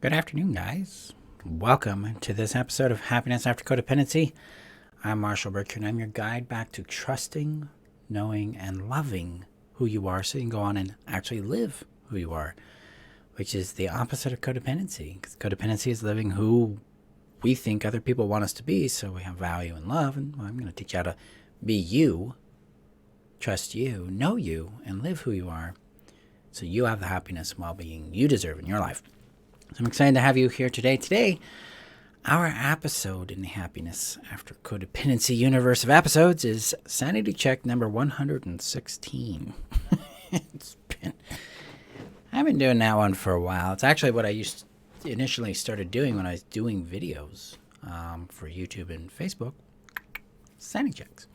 Good afternoon, guys. Welcome to this episode of Happiness After Codependency. I'm Marshall Burke, and I'm your guide back to trusting, knowing, and loving who you are so you can go on and actually live who you are, which is the opposite of codependency. Because codependency is living who we think other people want us to be, so we have value and love. And I'm going to teach you how to be you, trust you, know you, and live who you are so you have the happiness and well-being you deserve in your life. So I'm excited to have you here today. Today, our episode in the Happiness After Codependency universe of episodes is Sanity Check number 116. I've been doing that one for a while. It's actually what I initially started doing when I was doing videos for YouTube and Facebook. Sanity checks.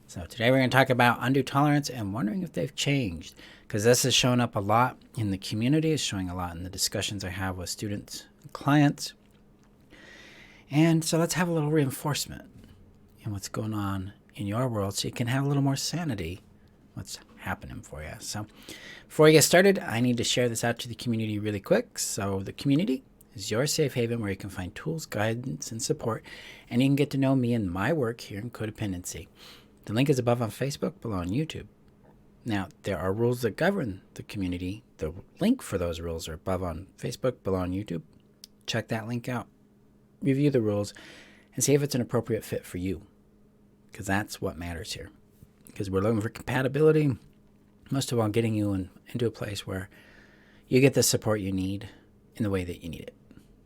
So today we're going to talk about undue tolerance and wondering if they've changed. Because this has shown up a lot in the community. It's showing a lot in the discussions I have with students and clients. And so let's have a little reinforcement in what's going on in your world so you can have a little more sanity what's happening for you. So before we get started, I need to share this out to the community really quick. So the community is your safe haven where you can find tools, guidance, and support. And you can get to know me and my work here in Codependency. The link is above on Facebook, below on YouTube. Now, there are rules that govern the community. The link for those rules are above on Facebook, below on YouTube. Check that link out. Review the rules and see if it's an appropriate fit for you. Because that's what matters here. Because we're looking for compatibility. Most of all, getting you into a place where you get the support you need in the way that you need it.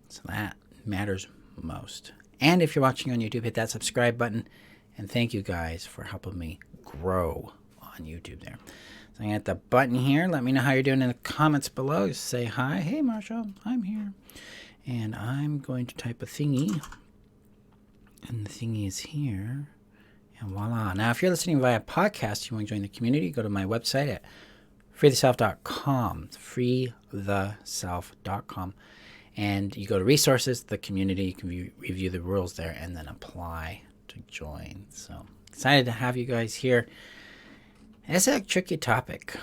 So that matters most. And if you're watching on YouTube, hit that subscribe button. And thank you guys for helping me grow on YouTube there. So I'm at the button here. Let me know how you're doing in the comments below. Just say hi. Hey, Marshall, I'm here. And I'm going to type a thingy. And the thingy is here. And voila. Now, if you're listening via podcast, you want to join the community, go to my website at freetheself.com. freetheself.com. And you go to resources, the community. You can review the rules there and then apply to join. So excited to have you guys here. It's a tricky topic.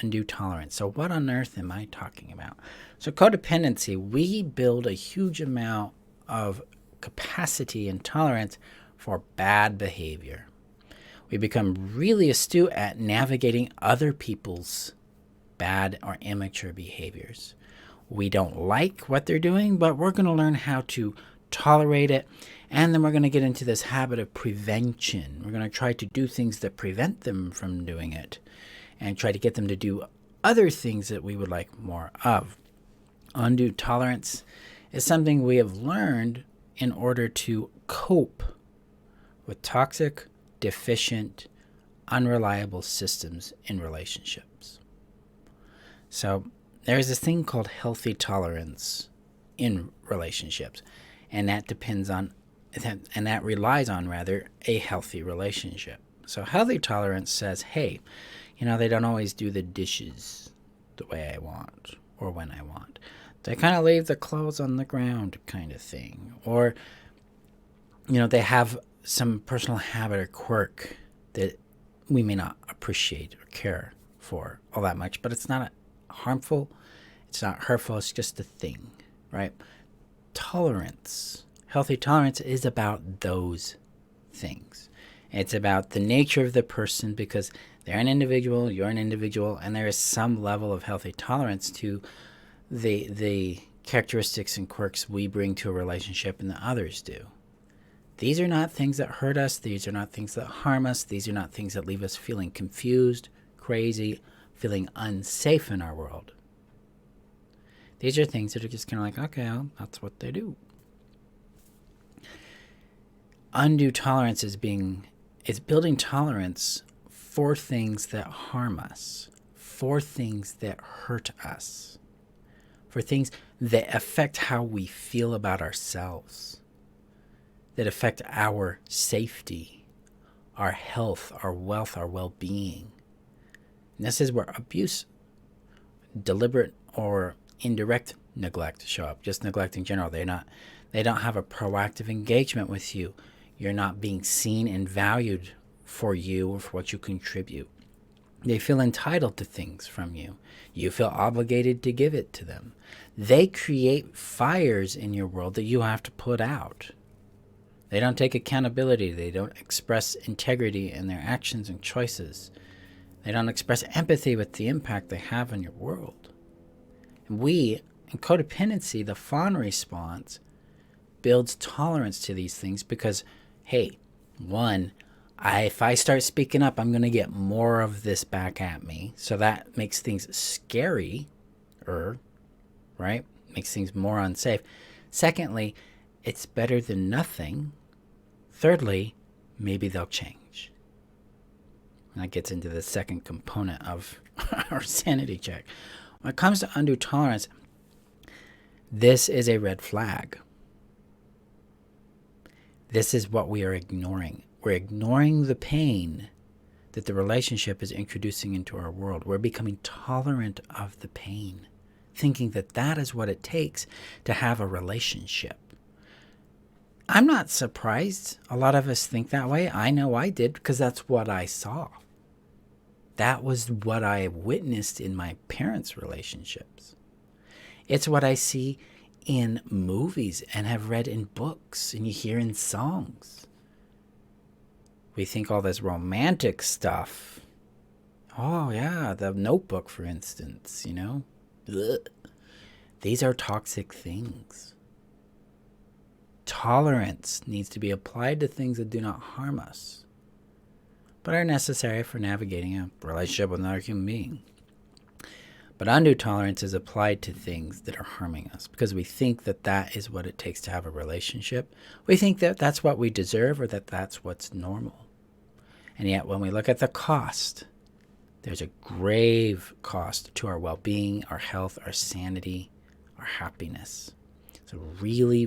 Undue tolerance. So what on earth am I talking about? So codependency, we build a huge amount of capacity and tolerance for bad behavior. We become really astute at navigating other people's bad or immature behaviors. We don't like what they're doing, but we're going to learn how to tolerate it. And then we're going to get into this habit of prevention. We're going to try to do things that prevent them from doing it and try to get them to do other things that we would like more of. Undue tolerance is something we have learned in order to cope with toxic, deficient, unreliable systems in relationships. So there's this thing called healthy tolerance in relationships, and that relies on a healthy relationship. So healthy tolerance says, hey, they don't always do the dishes the way I want or when I want. They kind of leave the clothes on the ground kind of thing. Or, they have some personal habit or quirk that we may not appreciate or care for all that much, but it's not harmful, it's not hurtful, it's just a thing, right? Tolerance. Healthy tolerance is about those things. It's about the nature of the person because they're an individual, you're an individual, and there is some level of healthy tolerance to the characteristics and quirks we bring to a relationship and that others do. These are not things that hurt us. These are not things that harm us. These are not things that leave us feeling confused, crazy, feeling unsafe in our world. These are things that are just kind of like, okay, well, that's what they do. Undue tolerance is building tolerance for things that harm us, for things that hurt us, for things that affect how we feel about ourselves, that affect our safety, our health, our wealth, our well-being. And this is where abuse, deliberate or indirect neglect show up. Just neglect in general. They don't have a proactive engagement with you. You're not being seen and valued for you or for what you contribute. They feel entitled to things from you. You feel obligated to give it to them. They create fires in your world that you have to put out. They don't take accountability. They don't express integrity in their actions and choices. They don't express empathy with the impact they have on your world. And we, in codependency, the fawn response, builds tolerance to these things because, hey, one, if I start speaking up, I'm going to get more of this back at me. So that makes things scary, right? Makes things more unsafe. Secondly, it's better than nothing. Thirdly, maybe they'll change. And that gets into the second component of our sanity check. When it comes to undue tolerance, this is a red flag. This is what we are ignoring. We're ignoring the pain that the relationship is introducing into our world. We're becoming tolerant of the pain, thinking that that is what it takes to have a relationship. I'm not surprised a lot of us think that way. I know I did because that's what I saw. That was what I witnessed in my parents' relationships. It's what I see in movies and have read in books and you hear in songs. We think all this romantic stuff. Oh, yeah, the Notebook, for instance, you know. Ugh. These are toxic things. Tolerance needs to be applied to things that do not harm us, but are necessary for navigating a relationship with another human being. But undue tolerance is applied to things that are harming us because we think that that is what it takes to have a relationship. We think that that's what we deserve or that that's what's normal. And yet when we look at the cost, there's a grave cost to our well-being, our health, our sanity, our happiness. So really,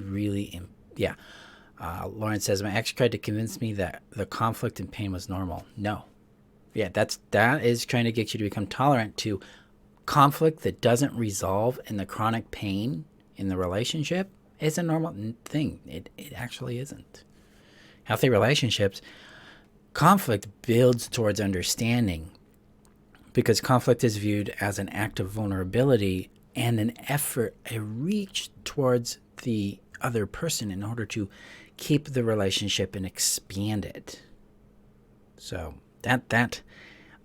Lauren says, my ex tried to convince me that the conflict and pain was normal. No. Yeah, that is trying to get you to become tolerant to conflict that doesn't resolve in the chronic pain in the relationship is a normal thing. It actually isn't. Healthy relationships, conflict builds towards understanding because conflict is viewed as an act of vulnerability and an effort, a reach towards the other person in order to keep the relationship and expand it. So that's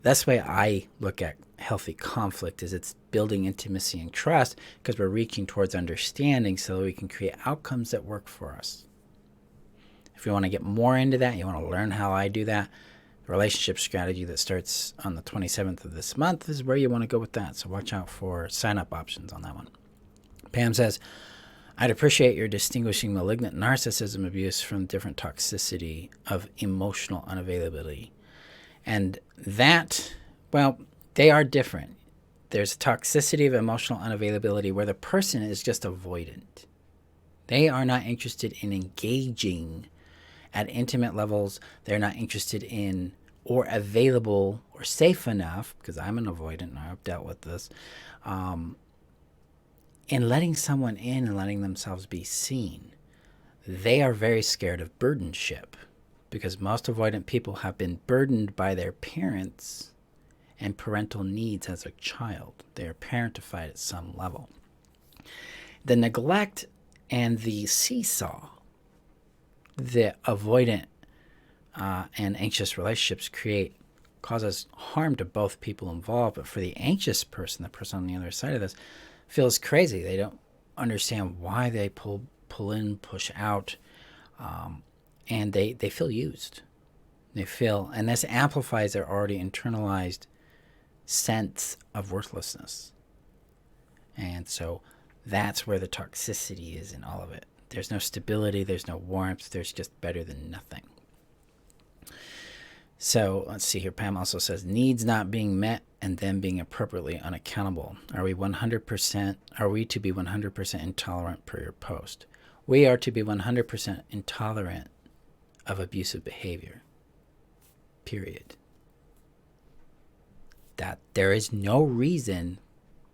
the way I look at healthy conflict is it's building intimacy and trust because we're reaching towards understanding so that we can create outcomes that work for us. If you want to get more into that, you want to learn how I do that, the relationship strategy that starts on the 27th of this month is where you want to go with that. So watch out for sign-up options on that one. Pam says, I'd appreciate your distinguishing malignant narcissism abuse from different toxicity of emotional unavailability. And that, well, they are different. There's toxicity of emotional unavailability where the person is just avoidant. They are not interested in engaging at intimate levels. They're not interested in or available or safe enough, because I'm an avoidant and I've dealt with this, in letting someone in and letting themselves be seen. They are very scared of burdenship because most avoidant people have been burdened by their parents and parental needs as a child. They are parentified at some level. The neglect and the seesaw that avoidant and anxious relationships create causes harm to both people involved. But for the anxious person, the person on the other side of this, feels crazy. They don't understand why they pull in, push out, and they feel used. They feel, and this amplifies their already internalized sense of worthlessness. And so that's where the toxicity is in all of it. There's no stability, there's no warmth, there's just better than nothing. So let's see here. Pam also says needs not being met and then being appropriately unaccountable. Are we to be 100% intolerant per your post? We are to be 100% intolerant of abusive behavior. Period. That there is no reason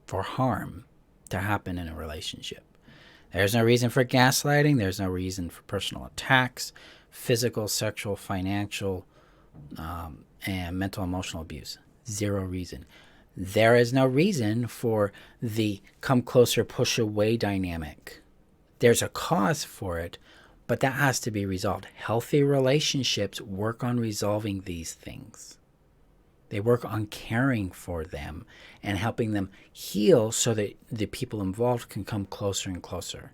for harm to happen in a relationship. There's no reason for gaslighting. There's no reason for personal attacks, physical, sexual, financial, and mental, emotional abuse. Zero reason. There is no reason for the come closer, push away dynamic. There's a cause for it, but that has to be resolved. Healthy relationships work on resolving these things. They work on caring for them and helping them heal so that the people involved can come closer and closer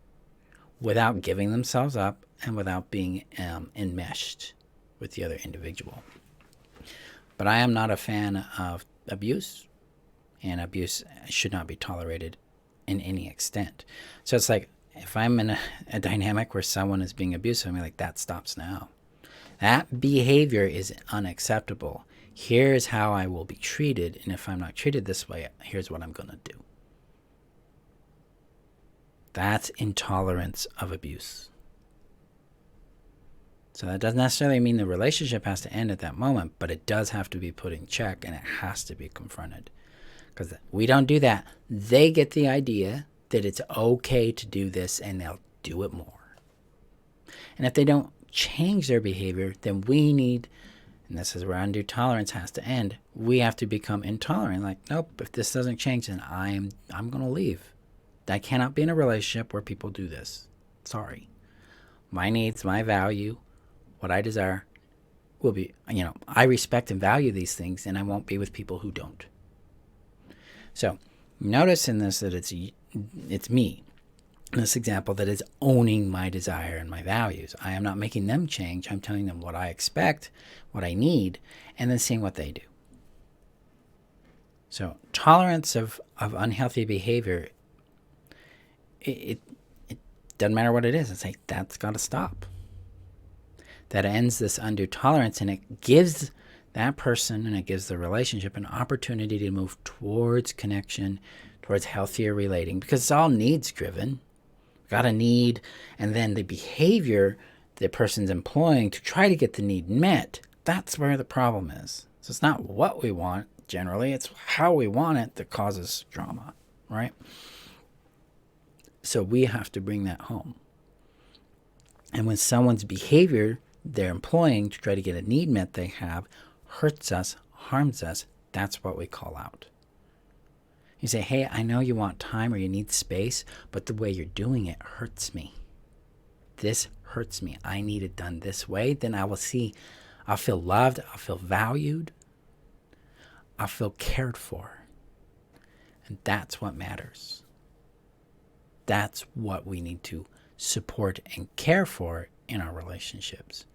without giving themselves up and without being enmeshed with the other individual. But I am not a fan of abuse, and abuse should not be tolerated in any extent. So it's like, if I'm in a dynamic where someone is being abusive, I'm like, that stops now. That behavior is unacceptable. Here's how I will be treated, and if I'm not treated this way, here's what I'm going to do. That's intolerance of abuse. So that doesn't necessarily mean the relationship has to end at that moment, but it does have to be put in check, and it has to be confronted. Because we don't do that. They get the idea that it's okay to do this, and they'll do it more. And if they don't change their behavior, then we need, and this is where undue tolerance has to end, we have to become intolerant. Like, nope, if this doesn't change, then I'm going to leave. I cannot be in a relationship where people do this. Sorry. My needs, my value, what I desire will be, I respect and value these things, and I won't be with people who don't. So notice in this that it's me, in this example, that is owning my desire and my values. I am not making them change. I'm telling them what I expect, what I need, and then seeing what they do. So tolerance of unhealthy behavior, it doesn't matter what it is. It's like, that's got to stop. That ends this undue tolerance, and it gives that person and it gives the relationship an opportunity to move towards connection, towards healthier relating, because it's all needs driven. Got a need, and then the behavior the person's employing to try to get the need met, that's where the problem is. So it's not what we want generally, it's how we want it that causes drama, right? So we have to bring that home. And when someone's behavior they're employing to try to get a need met they have hurts us, harms us, that's what we call out. You say, hey, I know you want time or you need space, but the way you're doing it hurts me. This hurts me. I need it done this way. Then I'll feel loved, I'll feel valued, I'll feel cared for. And that's what matters. That's what we need to support and care for in our relationships.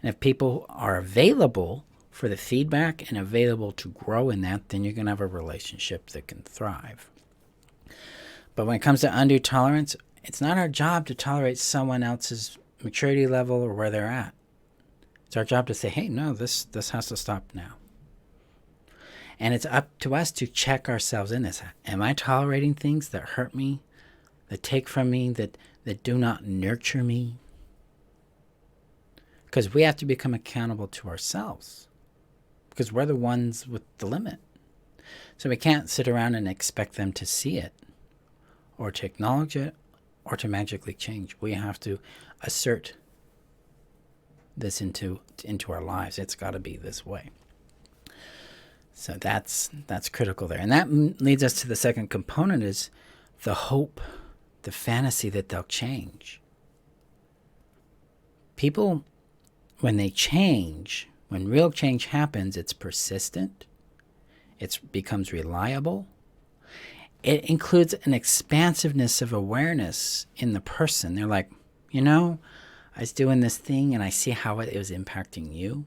And if people are available for the feedback and available to grow in that, then you're going to have a relationship that can thrive. But when it comes to undue tolerance, it's not our job to tolerate someone else's maturity level or where they're at. It's our job to say, hey, no, this has to stop now. And it's up to us to check ourselves in this. Am I tolerating things that hurt me, that take from me, that do not nurture me? Because we have to become accountable to ourselves, because we're the ones with the limit. So we can't sit around and expect them to see it or to acknowledge it or to magically change. We have to assert this into our lives. It's got to be this way. So that's critical there. And that leads us to the second component, is the hope, the fantasy that they'll change. People, when they change, when real change happens, it's persistent, it becomes reliable, it includes an expansiveness of awareness in the person. They're like, I was doing this thing and I see how it was impacting you.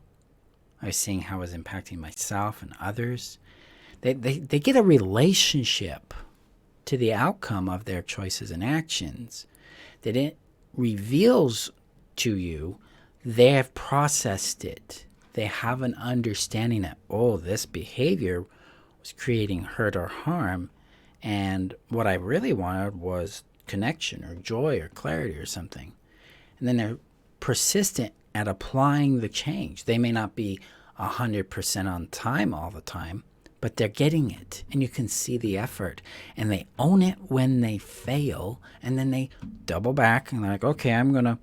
I was seeing how it was impacting myself and others. They get a relationship to the outcome of their choices and actions that it reveals to you. They have processed it. They have an understanding that, this behavior was creating hurt or harm, and what I really wanted was connection or joy or clarity or something. And then they're persistent at applying the change. They may not be 100% on time all the time, but they're getting it, and you can see the effort, and they own it when they fail, and then they double back and they're like, okay, I'm gonna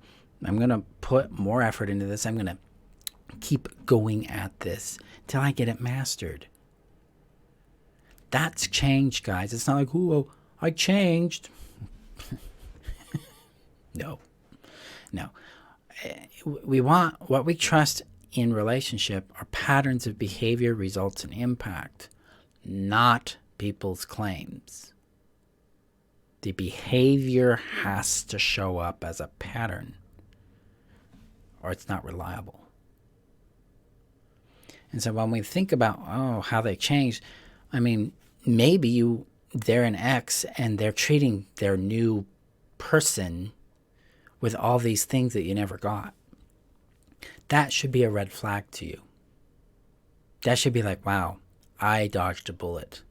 put more effort into this. I'm gonna keep going at this till I get it mastered. That's change, guys. It's not like, oh, I changed. No. We want what we trust in relationship are patterns of behavior, results, and impact, not people's claims. The behavior has to show up as a pattern, or it's not reliable. And so when we think about, how they changed, I mean, maybe they're an ex and they're treating their new person with all these things that you never got. That should be a red flag to you. That should be like, wow, I dodged a bullet.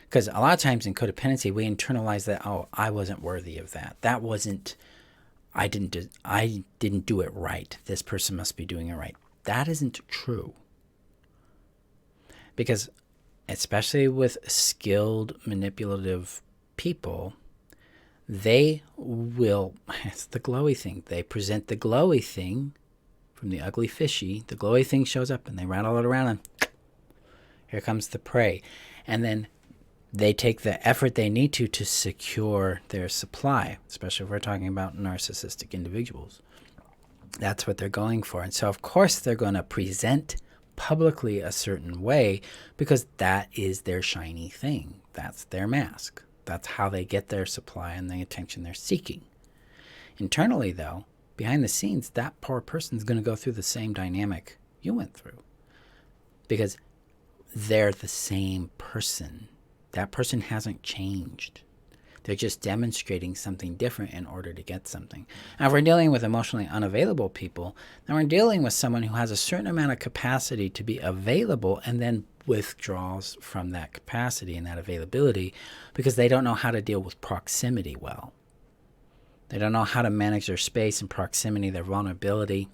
Because a lot of times in codependency, we internalize that, I wasn't worthy of that. That wasn't, I didn't do it right. This person must be doing it right. That isn't true. Because especially with skilled, manipulative people, they will, it's the glowy thing. They present the glowy thing from the ugly fishy. The glowy thing shows up and they rattle it around and here comes the prey. And then they take the effort they need to secure their supply, especially if we're talking about narcissistic individuals. That's what they're going for. And so, of course, they're going to present publicly a certain way because that is their shiny thing. That's their mask. That's how they get their supply and the attention they're seeking. Internally, though, behind the scenes, that poor person is going to go through the same dynamic you went through because they're the same person. That person hasn't changed. They're just demonstrating something different in order to get something. Now, if we're dealing with emotionally unavailable people, then we're dealing with someone who has a certain amount of capacity to be available and then withdraws from that capacity and that availability because they don't know how to deal with proximity well. They don't know how to manage their space and proximity, their vulnerability,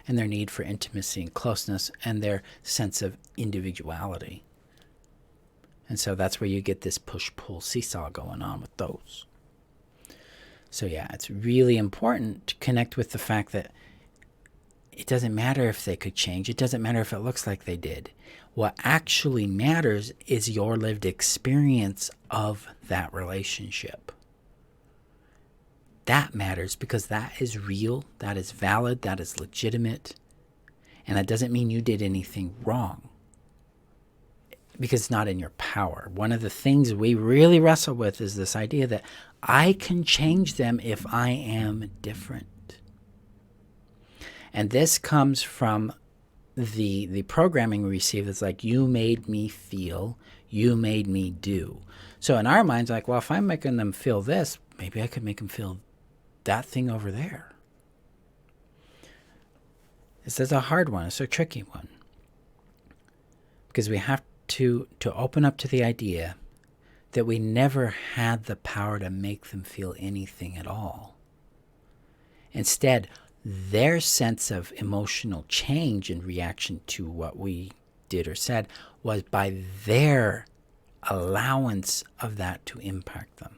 and their need for intimacy and closeness and their sense of individuality. And so that's where you get this push-pull seesaw going on with those. So yeah, it's really important to connect with the fact that it doesn't matter if they could change. It doesn't matter if it looks like they did. What actually matters is your lived experience of that relationship. That matters because that is real, that is valid, that is legitimate. And that doesn't mean you did anything wrong. Because it's not in your power. One of the things we really wrestle with is this idea that I can change them if I am different. And this comes from the programming we receive that's like, you made me feel, you made me do. So in our minds, like, well, if I'm making them feel this, maybe I could make them feel that thing over there. This is a hard one. It's a tricky one. Because we have to open up to the idea that we never had the power to make them feel anything at all. Instead, their sense of emotional change in reaction to what we did or said was by their allowance of that to impact them.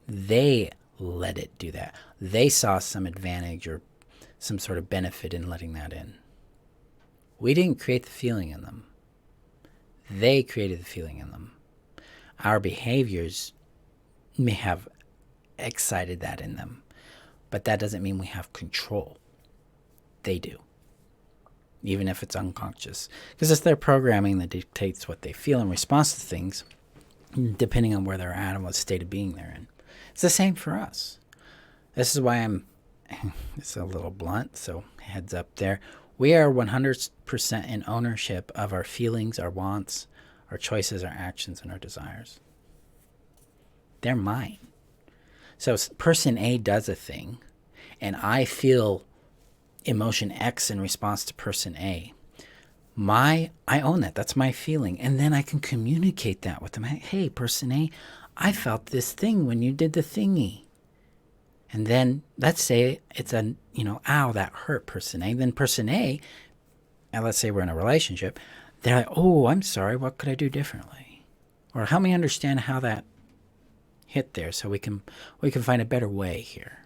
They let it do that. They saw some advantage or some sort of benefit in letting that in. We didn't create the feeling in them. They created the feeling in them. Our behaviors may have excited that in them, but that doesn't mean we have control. They do, even if it's unconscious, because it's their programming that dictates what they feel in response to things, depending on where they're at and what state of being they're in. It's the same for us. This is why it's a little blunt, so heads up there. We are 100% in ownership of our feelings, our wants, our choices, our actions, and our desires. They're mine. So person A does a thing, and I feel emotion X in response to person A. I own that. That's my feeling. And then I can communicate that with them. Hey, person A, I felt this thing when you did the thingy. And then let's say it's ow, that hurt person A. Then person A, and let's say we're in a relationship, they're like, oh, I'm sorry, what could I do differently? Or help me understand how that hit there so we can find a better way here.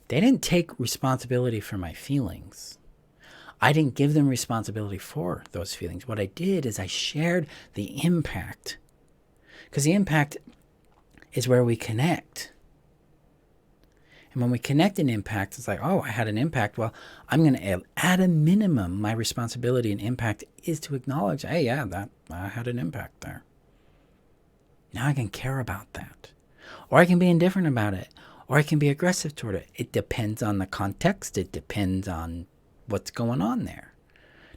They didn't take responsibility for my feelings. I didn't give them responsibility for those feelings. What I did is I shared the impact, because the impact is where we connect. And when we connect an impact, it's like, oh, I had an impact. Well, I'm going to, at a minimum, my responsibility and impact is to acknowledge, hey, yeah, that I had an impact there. Now I can care about that. Or I can be indifferent about it. Or I can be aggressive toward it. It depends on the context. It depends on what's going on there.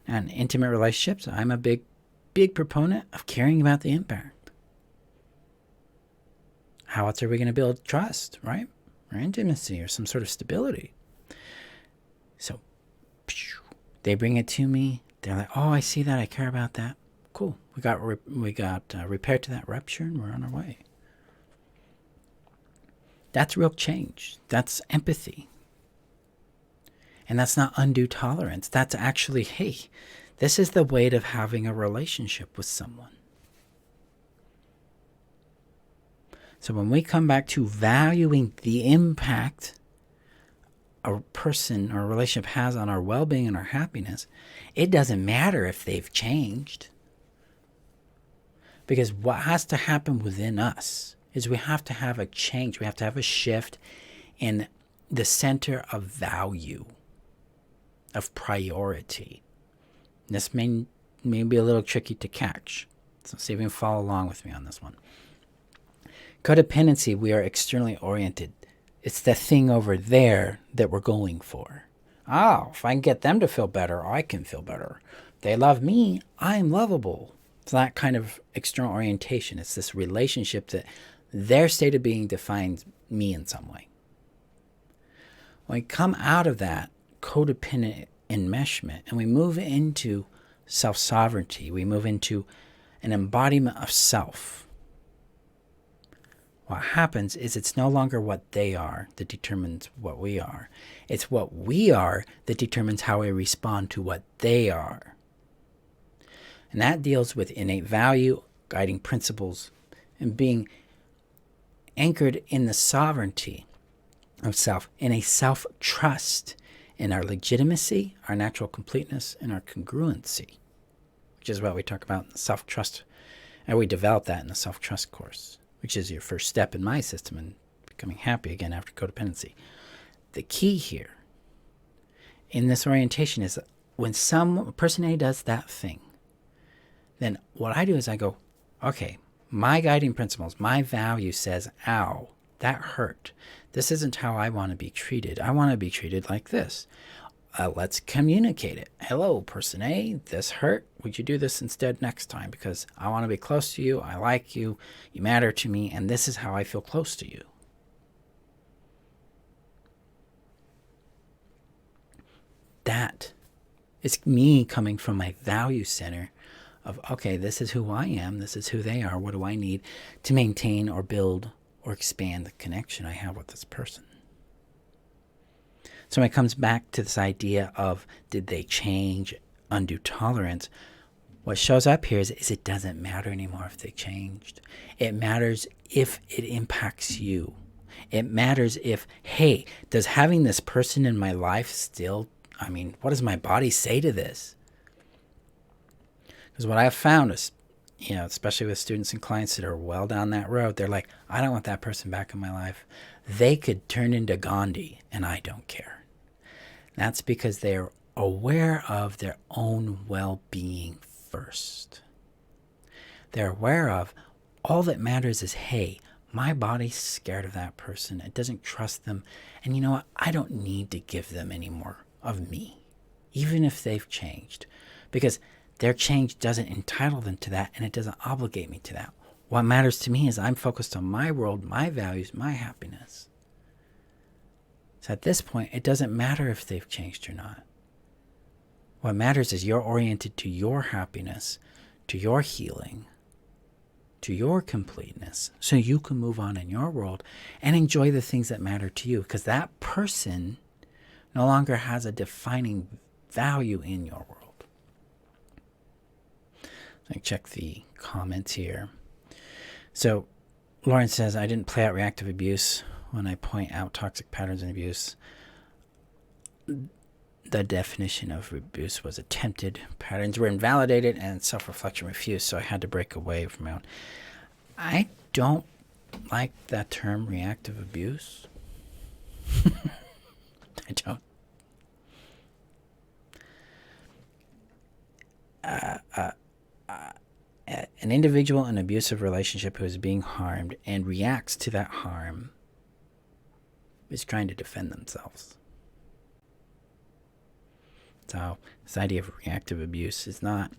Now, in intimate relationships, I'm a big proponent of caring about the impact. How else are we going to build trust, right? Or intimacy or some sort of stability. So they bring it to me. They're like, oh, I see that. I care about that. Cool. We got repair to that rupture, and we're on our way. That's real change. That's empathy. And that's not undue tolerance. That's actually, hey, this is the weight of having a relationship with someone. So when we come back to valuing the impact a person or a relationship has on our well-being and our happiness, it doesn't matter if they've changed. Because what has to happen within us is we have to have a change. We have to have a shift in the center of value, of priority. This may be a little tricky to catch. So see if you can follow along with me on this one. Codependency, we are externally oriented. It's the thing over there that we're going for. Oh, if I can get them to feel better, I can feel better. They love me, I'm lovable. It's that kind of external orientation. It's this relationship that their state of being defines me in some way. When we come out of that codependent enmeshment and we move into self-sovereignty, we move into an embodiment of self. What happens is it's no longer what they are that determines what we are. It's what we are that determines how we respond to what they are. And that deals with innate value, guiding principles, and being anchored in the sovereignty of self, in a self-trust, in our legitimacy, our natural completeness, and our congruency, which is what we talk about in self-trust. And we develop that in the self-trust course, which is your first step in my system in becoming happy again after codependency. The key here in this orientation is when person A does that thing, then what I do is I go, okay, my guiding principles, my value says, ow, that hurt. This isn't how I want to be treated. I want to be treated like this. Let's communicate it. Hello, person A, this hurt. Would you do this instead next time? Because I want to be close to you. I like you. You matter to me. And this is how I feel close to you. That is me coming from my value center of, okay, this is who I am. This is who they are. What do I need to maintain or build or expand the connection I have with this person? So when it comes back to this idea of did they change, undue tolerance, what shows up here is it doesn't matter anymore if they changed. It matters if it impacts you. It matters if, hey, does having this person in my life still, what does my body say to this? Because what I've found is, especially with students and clients that are well down that road, they're like, I don't want that person back in my life. They could turn into Gandhi and I don't care. That's because they're aware of their own well-being first. They're aware of all that matters is, hey, my body's scared of that person. It doesn't trust them. And you know what? I don't need to give them any more of me, even if they've changed. Because their change doesn't entitle them to that, and it doesn't obligate me to that. What matters to me is I'm focused on my world, my values, my happiness. So at this point, it doesn't matter if they've changed or not. What matters is you're oriented to your happiness, to your healing, to your completeness, so you can move on in your world and enjoy the things that matter to you, because that person no longer has a defining value in your world. So check the comments here. So Lauren says, I didn't play out reactive abuse when I point out toxic patterns and abuse. the definition of abuse was attempted, patterns were invalidated, and self-reflection refused, so I had to break away from my own. I don't like that term, reactive abuse. I don't. An individual in an abusive relationship who is being harmed and reacts to that harm is trying to defend themselves. So this idea of reactive abuse is not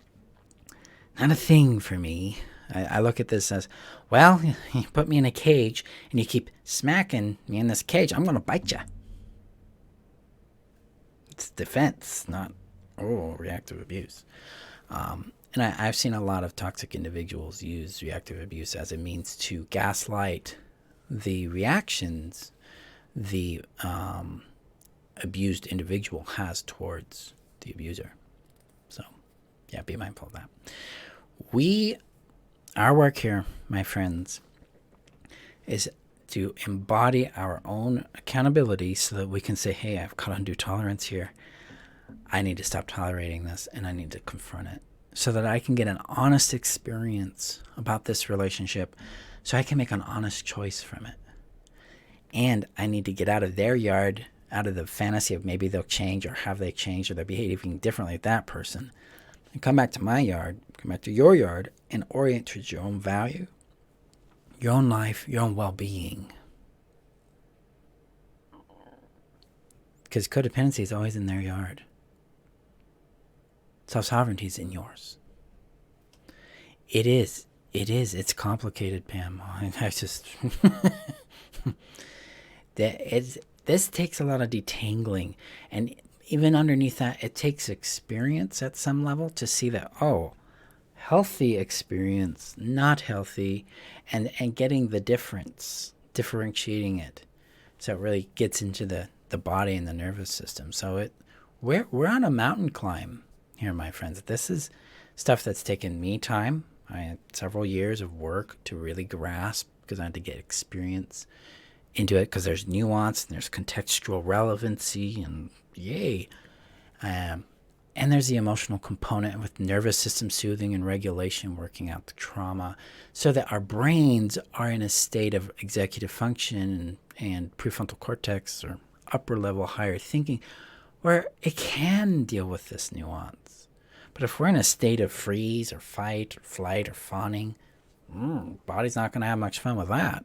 a thing for me. I look at this as, well, you put me in a cage and you keep smacking me in this cage, I'm going to bite you. It's defense, not, reactive abuse. And I've seen a lot of toxic individuals use reactive abuse as a means to gaslight the reactions the abused individual has towards the abuser. So, yeah, be mindful of that. Our work here, my friends, is to embody our own accountability so that we can say, hey, I've got undue tolerance here. I need to stop tolerating this, and I need to confront it so that I can get an honest experience about this relationship so I can make an honest choice from it. And I need to get out of their yard, out of the fantasy of maybe they'll change or have they changed or they're behaving differently with that person, and come back to my yard, come back to your yard, and orient towards your own value, your own life, your own well-being. Because codependency is always in their yard. Self-sovereignty is in yours. It is. It's complicated, Pam. I just... This takes a lot of detangling. And even underneath that, it takes experience at some level to see that, healthy experience, not healthy, and getting the difference, differentiating it. So it really gets into the body and the nervous system. So we're on a mountain climb here, my friends. This is stuff that's taken me time. I had several years of work to really grasp because I had to get experience into it because there's nuance and there's contextual relevancy and yay. And there's the emotional component with nervous system soothing and regulation, working out the trauma so that our brains are in a state of executive function and prefrontal cortex or upper level higher thinking where it can deal with this nuance. But if we're in a state of freeze or fight or flight or fawning, body's not going to have much fun with that.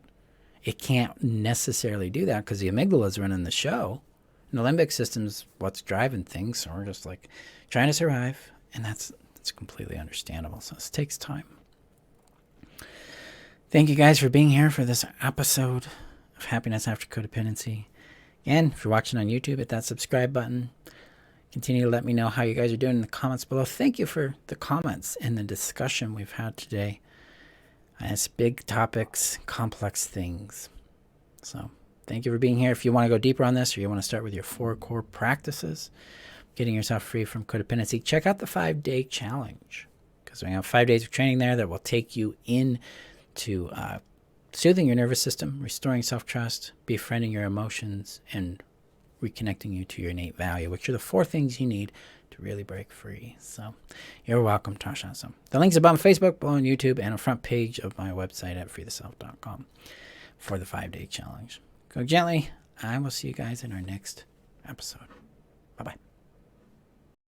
It can't necessarily do that because the amygdala is running the show. And the limbic system's what's driving things. So we're just like trying to survive. And that's completely understandable. So this takes time. Thank you guys for being here for this episode of Happiness After Codependency. Again, if you're watching on YouTube, hit that subscribe button. Continue to let me know how you guys are doing in the comments below. Thank you for the comments and the discussion we've had today. It's big topics, complex things. So thank you for being here. If you want to go deeper on this or you want to start with your 4 core practices, getting yourself free from codependency, check out the 5-day challenge because we have 5 days of training there that will take you into soothing your nervous system, restoring self-trust, befriending your emotions, and reconnecting you to your innate value, which are the 4 things you need to really break free. So you're welcome, Tasha. So the link's above on Facebook, below on YouTube, and on front page of my website at freetheself.com for the 5-day challenge. Go gently. I will see you guys in our next episode.